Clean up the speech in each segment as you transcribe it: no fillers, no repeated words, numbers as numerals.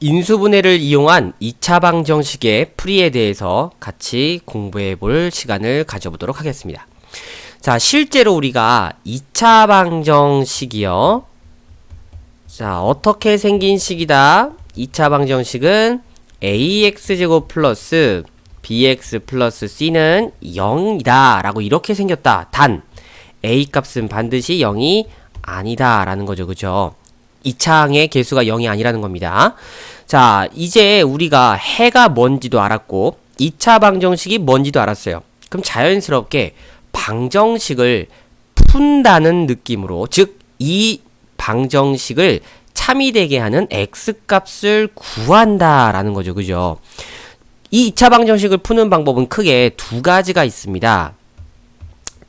인수분해를 이용한 2차 방정식의 풀이에 대해서 같이 공부해 볼 시간을 가져보도록 하겠습니다. 자, 실제로 우리가 2차 방정식이요. 자, 어떻게 생긴 식이다? 2차 방정식은 ax제곱 플러스 bx 플러스 c는 0이다 라고 이렇게 생겼다. 단 a 값은 반드시 0이 아니다 라는 거죠. 그죠? 2차항의 개수가 0이 아니라는 겁니다. 자, 이제 우리가 해가 뭔지도 알았고 2차 방정식이 뭔지도 알았어요. 그럼 자연스럽게 방정식을 푼다는 느낌으로, 즉 이 방정식을 참이되게 하는 x값을 구한다 라는 거죠. 그죠? 이 2차 방정식을 푸는 방법은 크게 두 가지가 있습니다.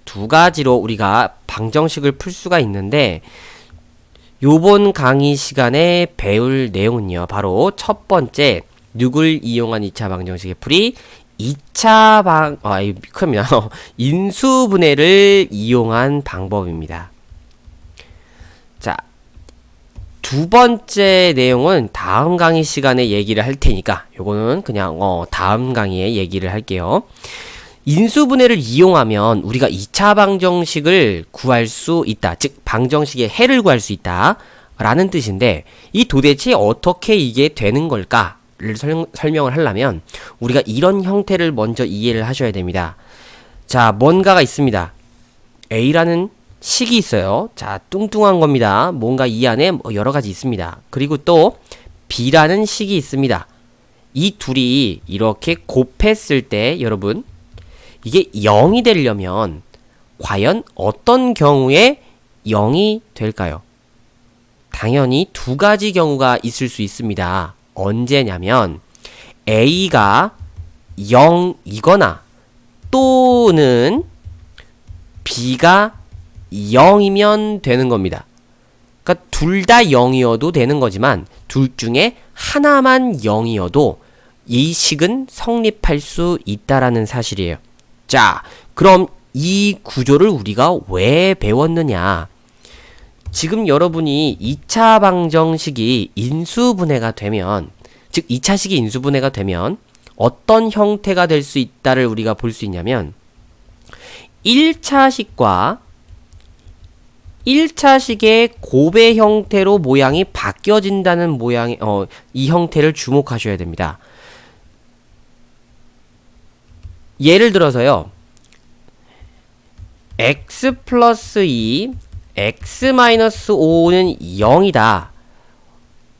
두 가지로 우리가 방정식을 풀 수가 있는데, 요번 강의 시간에 배울 내용은요, 바로 첫 번째, 누굴 이용한 2차 방정식의 풀이, 2차 인수분해를 이용한 방법입니다. 자, 두 번째 내용은 다음 강의 시간에 얘기를 할 테니까, 요거는 그냥 다음 강의에 얘기를 할게요. 인수분해를 이용하면 우리가 2차 방정식을 구할 수 있다. 즉 방정식의 해를 구할 수 있다 라는 뜻인데, 이 도대체 어떻게 이게 되는 걸까를 설명을 하려면 우리가 이런 형태를 먼저 이해를 하셔야 됩니다. 자, 뭔가가 있습니다. A라는 식이 있어요. 자, 뚱뚱한 겁니다. 뭔가 이 안에 여러 가지 있습니다. 그리고 또 B라는 식이 있습니다. 이 둘이 이렇게 곱했을 때 여러분, 이게 0이 되려면 과연 어떤 경우에 0이 될까요? 당연히 두 가지 경우가 있을 수 있습니다. 언제냐면 A가 0이거나 또는 B가 0이면 되는 겁니다. 그러니까 둘 다 0이어도 되는 거지만 둘 중에 하나만 0이어도 이 식은 성립할 수 있다라는 사실이에요. 자, 그럼 이 구조를 우리가 왜 배웠느냐? 지금 여러분이 2차 방정식이 인수분해가 되면, 즉 2차식이 인수분해가 되면 어떤 형태가 될 수 있다를 우리가 볼 수 있냐면, 1차식과 1차식의 곱의 형태로 모양이 바뀌어진다는 모양의 이 형태를 주목하셔야 됩니다. 예를 들어서요, x 플러스 2, x 마이너스 5는 0이다.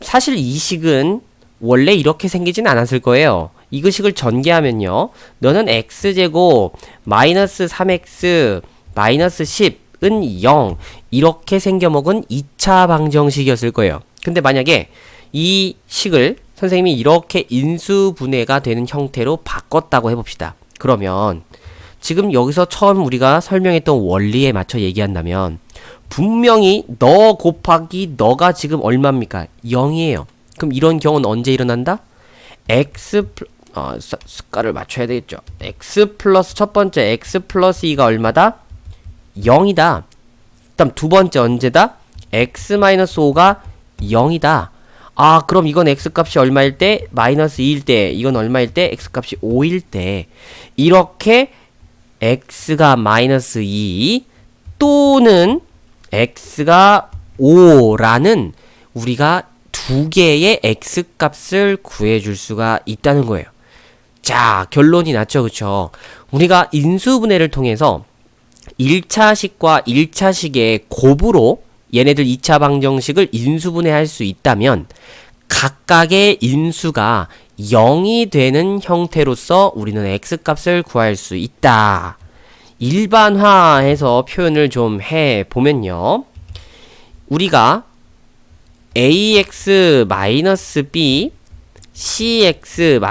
사실 이 식은 원래 이렇게 생기진 않았을 거예요. 이 식을 전개하면요, 너는 x제곱 마이너스 3x 마이너스 10은 0 이렇게 생겨먹은 2차 방정식이었을 거예요. 근데 만약에 이 식을 선생님이 이렇게 인수분해가 되는 형태로 바꿨다고 해봅시다. 그러면 지금 여기서 처음 우리가 설명했던 원리에 맞춰 얘기한다면 분명히 너 곱하기 너가 지금 얼마입니까? 0이에요. 그럼 이런 경우는 언제 일어난다? 숫자를 맞춰야 되겠죠. x 플러스 첫 번째 x 플러스 2가 얼마다? 0이다. 그다음 두 번째 언제다? x 마이너스 5가 0이다. 아, 그럼 이건 x값이 얼마일 때? 마이너스 2일 때. 이건 얼마일 때? x값이 5일 때. 이렇게 x가 마이너스 2 또는 x가 5라는 우리가 두 개의 x값을 구해줄 수가 있다는 거예요. 자, 결론이 났죠. 그쵸? 우리가 인수분해를 통해서 1차식과 1차식의 곱으로 얘네들 2차 방정식을 인수분해할 수 있다면 각각의 인수가 0이 되는 형태로서 우리는 x값을 구할 수 있다. 일반화해서 표현을 좀 해보면요, 우리가 ax-b cx-d는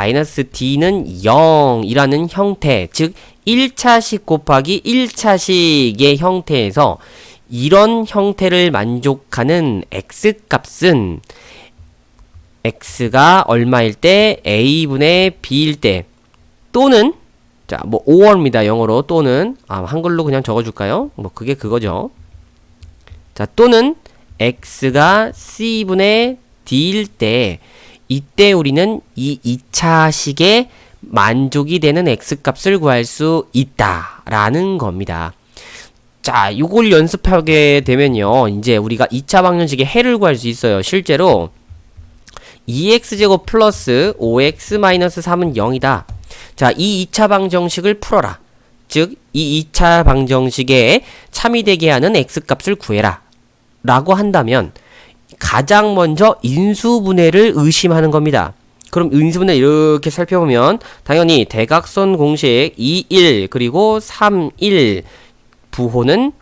0이라는 형태, 즉 1차식 곱하기 1차식의 형태에서 이런 형태를 만족하는 x값은 x가 얼마일 때? a분의 b일 때, 또는 자, 5월입니다. 영어로 또는 한글로 그냥 적어줄까요? 그게 그거죠. 자, 또는 x가 c분의 d일 때 이때 우리는 이 2차식에 만족이 되는 x값을 구할 수 있다라는 겁니다. 자, 요걸 연습하게 되면요. 이제 우리가 2차 방정식의 해를 구할 수 있어요. 실제로 2x제곱 플러스 5x 마이너스 3은 0이다. 자, 이 2차 방정식을 풀어라. 즉, 이 2차 방정식에 참이 되게 하는 x값을 구해라. 라고 한다면 가장 먼저 인수분해를 의심하는 겁니다. 그럼 인수분해 이렇게 살펴보면 당연히 대각선 공식 2, 1 그리고 3, 1 부호는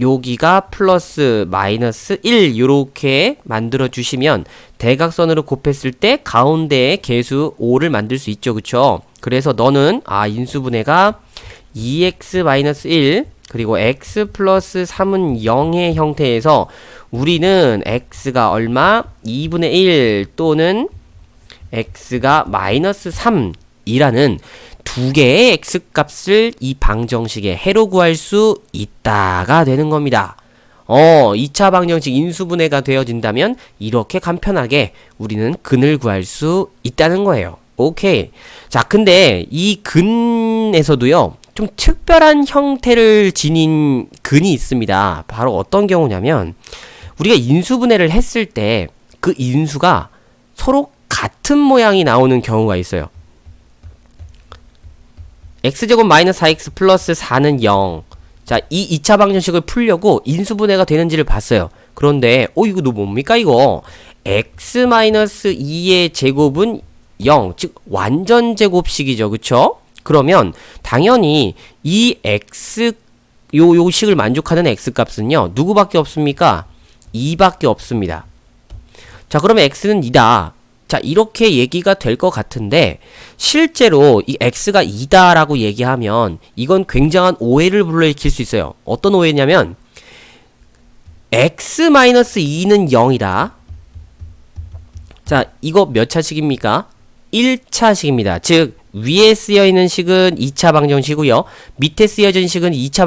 여기가 플러스 마이너스 1 요렇게 만들어 주시면 대각선으로 곱했을 때 가운데에 개수 5를 만들 수 있죠. 그쵸? 그래서 너는 인수분해가 2x 마이너스 1 그리고 x 플러스 3은 0의 형태에서 우리는 x가 얼마? 2분의 1 또는 x가 마이너스 3이라는 두 개의 x값을 이 방정식의 해로 구할 수 있다가 되는 겁니다. 2차 방정식 인수분해가 되어진다면 이렇게 간편하게 우리는 근을 구할 수 있다는 거예요. 오케이. 자, 근데 이 근에서도요, 좀 특별한 형태를 지닌 근이 있습니다. 바로 어떤 경우냐면, 우리가 인수분해를 했을 때 그 인수가 서로 같은 모양이 나오는 경우가 있어요. x제곱 마이너스 4x 플러스 4는 0. 자, 이 2차 방정식을 풀려고 인수분해가 되는지를 봤어요. 그런데 이거 너 뭡니까 이거? x 마이너스 2의 제곱은 0, 즉 완전 제곱식이죠. 그쵸? 그러면 당연히 이 x 요 식을 만족하는 x값은요. 누구밖에 없습니까? 2밖에 없습니다. 자, 그러면 x는 2다. 자, 이렇게 얘기가 될 것 같은데 실제로 이 x가 2다라고 얘기하면 이건 굉장한 오해를 불러일으킬 수 있어요. 어떤 오해냐면 x-2는 0이다. 자, 이거 몇 차식입니까? 1차식입니다. 즉 위에 쓰여있는 식은 2차 방정식이고요. 밑에 쓰여진 식은 1차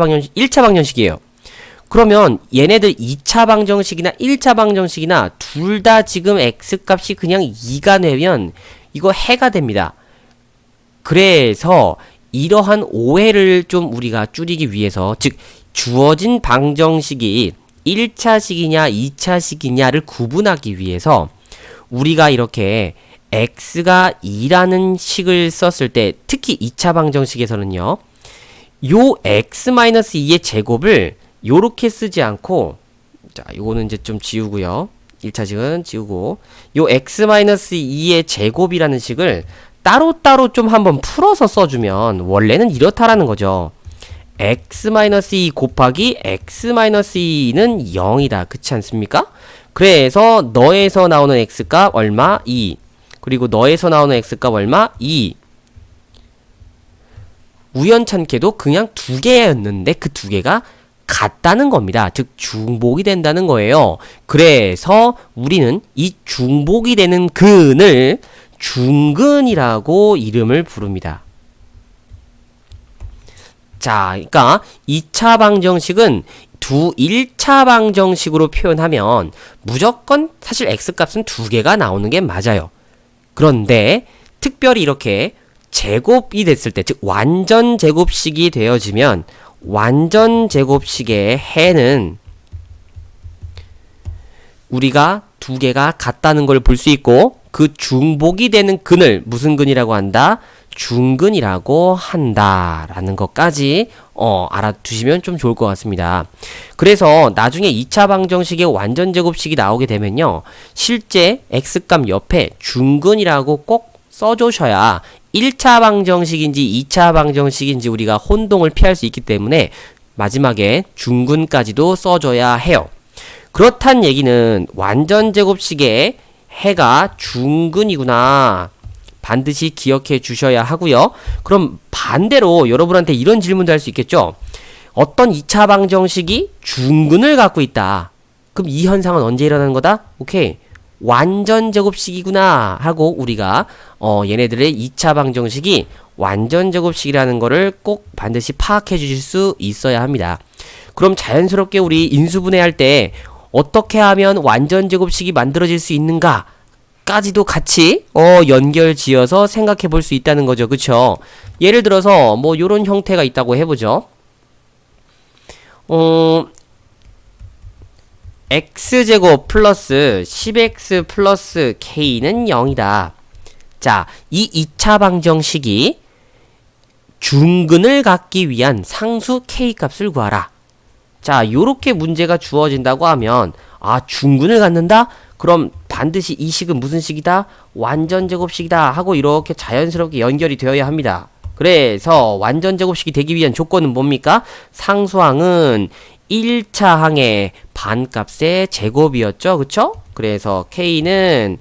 방정식이에요. 그러면 얘네들 2차 방정식이나 1차 방정식이나 둘 다 지금 x값이 그냥 2가 되면 이거 해가 됩니다. 그래서 이러한 오해를 좀 우리가 줄이기 위해서, 즉 주어진 방정식이 1차식이냐 2차식이냐를 구분하기 위해서 우리가 이렇게 x가 2라는 식을 썼을 때, 특히 2차 방정식에서는요, 요 x-2의 제곱을 요렇게 쓰지 않고, 자, 요거는 이제 좀 지우고요. 1차식은 지우고, 요 x-2의 제곱이라는 식을 따로따로 좀 한번 풀어서 써주면 원래는 이렇다라는 거죠. x-2 곱하기 x-2는 0이다. 그렇지 않습니까? 그래서 너에서 나오는 x값 얼마? 2. 그리고 너에서 나오는 x값 얼마? 2. 우연찮게도 그냥 두 개였는데 그 두 개가 같다는 겁니다. 즉 중복이 된다는 거예요. 그래서 우리는 이 중복이 되는 근을 중근이라고 이름을 부릅니다. 자, 그러니까 2차 방정식은 1차 방정식으로 표현하면 무조건 사실 x값은 두 개가 나오는 게 맞아요. 그런데 특별히 이렇게 제곱이 됐을 때, 즉 완전 제곱식이 되어지면 완전 제곱식의 해는 우리가 두 개가 같다는 걸 볼 수 있고, 그 중복이 되는 근을 무슨 근이라고 한다? 중근이라고 한다라는 것까지 알아두시면 좀 좋을 것 같습니다. 그래서 나중에 2차 방정식의 완전 제곱식이 나오게 되면요, 실제 x값 옆에 중근이라고 꼭 써주셔야 1차 방정식인지 2차 방정식인지 우리가 혼동을 피할 수 있기 때문에 마지막에 중근까지도 써줘야 해요. 그렇단 얘기는 완전 제곱식의 해가 중근이구나, 반드시 기억해 주셔야 하고요. 그럼 반대로 여러분한테 이런 질문도 할 수 있겠죠. 어떤 2차 방정식이 중근을 갖고 있다. 그럼 이 현상은 언제 일어나는 거다? 오케이. 완전 제곱식이구나 하고 우리가 얘네들의 2차 방정식이 완전 제곱식이라는 거를 꼭 반드시 파악해 주실 수 있어야 합니다. 그럼 자연스럽게 우리 인수분해할 때 어떻게 하면 완전 제곱식이 만들어질 수 있는가 까지도 같이 연결 지어서 생각해 볼 수 있다는 거죠. 그쵸? 예를 들어서 뭐 요런 형태가 있다고 해보죠. x제곱 플러스 10x 플러스 k는 0이다. 자, 이 2차 방정식이 중근을 갖기 위한 상수 k 값을 구하라. 자, 요렇게 문제가 주어진다고 하면 중근을 갖는다? 그럼 반드시 이 식은 무슨 식이다? 완전제곱식이다 하고 이렇게 자연스럽게 연결이 되어야 합니다. 그래서 완전제곱식이 되기 위한 조건은 뭡니까? 상수항은 1차 항의 반값의 제곱이었죠. 그쵸? 그래서 k는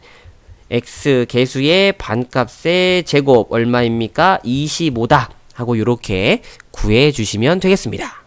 x 개수의 반값의 제곱 얼마입니까? 25다 하고 이렇게 구해 주시면 되겠습니다.